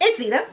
It's Zeta,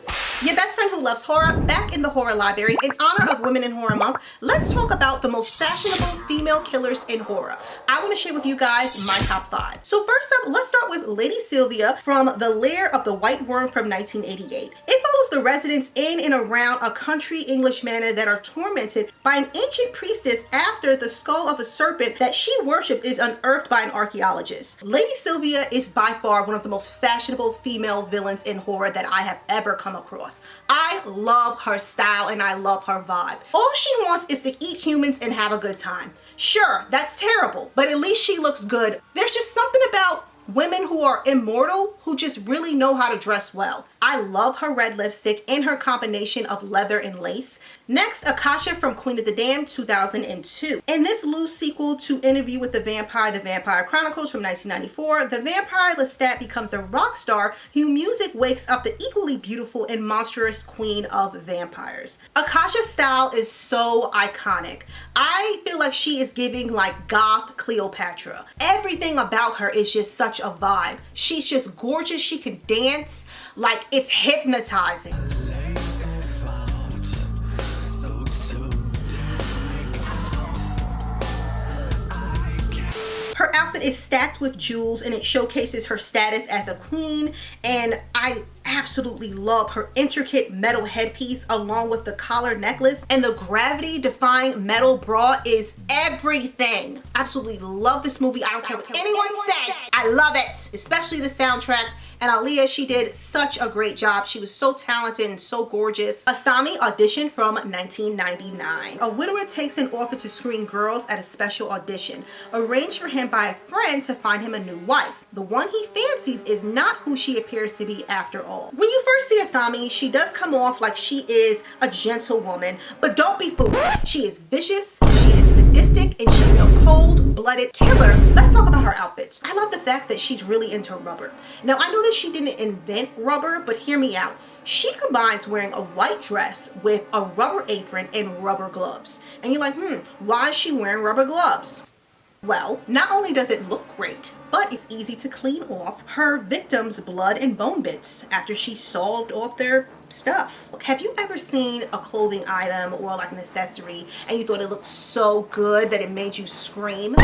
your best friend who loves horror, back in the horror library. In honor of Women in Horror Month, let's talk about the most fashionable female killers in horror. I want to share with you guys my top 5. So first up, let's start with Lady Sylvia from The Lair of the White Worm from 1988. It follows the residents in and around a country English manor that are tormented by an ancient priestess after the skull of a serpent that she worshipped is unearthed by an archaeologist. Lady Sylvia is by far one of the most fashionable female villains in horror that I have ever come across. I love her style and I love her vibe. All she wants is to eat humans and have a good time. Sure, that's terrible, but at least she looks good. There's just something about women who are immortal who just really know how to dress well. I love her red lipstick and her combination of leather and lace. Next, Akasha from Queen of the Damned 2002. In this loose sequel to Interview with the Vampire Chronicles from 1994, the vampire Lestat becomes a rock star whose music wakes up the equally beautiful and monstrous queen of vampires. Akasha's style is so iconic. I feel like she is giving like goth Cleopatra. Everything about her is just such a vibe. She's just gorgeous. She can dance. Like, it's hypnotizing. Her outfit is stacked with jewels and it showcases her status as a queen, and I absolutely love her intricate metal headpiece along with the collar necklace, and the gravity defying metal bra is everything. Absolutely love this movie. I don't care what anyone says. I love it, especially the soundtrack. And Aaliyah, she did such a great job. She was so talented and so gorgeous. Asami auditioned from 1999. A widower takes an offer to screen girls at a special audition, arranged for him by a friend to find him a new wife. The one he fancies is not who she appears to be after all. When you first see Asami, she does come off like she is a gentle woman, but don't be fooled. She is vicious, she is sadistic, and she is a cold-blooded killer. Let's talk about her outfits. I love the fact that she's really into rubber. Now, I know that she didn't invent rubber, but hear me out. She combines wearing a white dress with a rubber apron and rubber gloves. And you're like, why is she wearing rubber gloves? Well, not only does it look great, but it's easy to clean off her victims' blood and bone bits after she sawed off their stuff. Have you ever seen a clothing item or like an accessory and you thought it looked so good that it made you scream?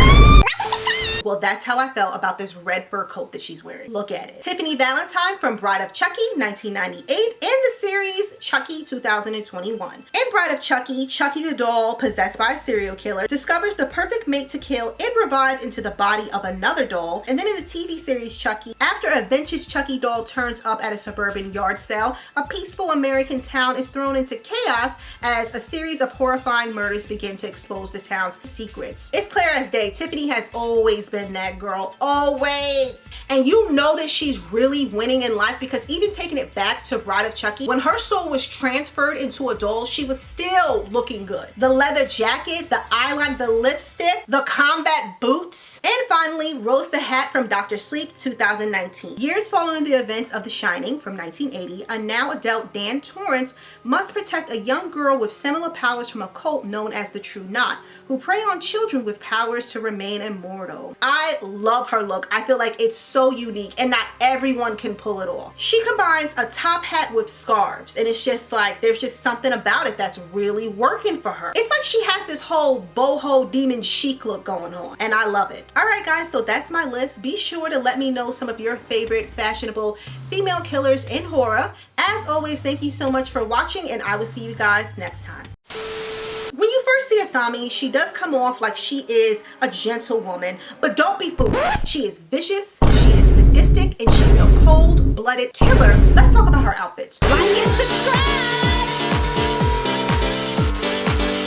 Well, that's how I felt about this red fur coat that she's wearing. Look at it. Tiffany Valentine from Bride of Chucky 1998 and the series Chucky 2021. In Bride of Chucky, Chucky the doll, possessed by a serial killer, discovers the perfect mate to kill and revive into the body of another doll. And then in the TV series Chucky, after a vintage Chucky doll turns up at a suburban yard sale, a peaceful American town is thrown into chaos as a series of horrifying murders begin to expose the town's secrets. It's clear as day, Tiffany has always been that girl, always. And you know that she's really winning in life because even taking it back to Bride of Chucky, when her soul was transferred into a doll, she was still looking good. The leather jacket, the eyeliner, the lipstick, the combat boots, and finally, Rose the Hat from Dr. Sleep 2019. Years following the events of The Shining from 1980, a now adult Dan Torrance must protect a young girl with similar powers from a cult known as the True Knot, who prey on children with powers to remain immortal. I love her look. I feel like it's so unique and not everyone can pull it off. She combines a top hat with scarves and it's just like there's just something about it that's really working for her. It's like she has this whole boho demon chic look going on and I love it. Alright guys, so that's my list. Be sure to let me know some of your favorite fashionable female killers in horror. As always, thank you so much for watching and I will see you guys next time. When you first see Asami, she does come off like she is a gentle woman, but don't be fooled. She is vicious, she is sadistic, and she's a cold-blooded killer. Let's talk about her outfits. Like and subscribe!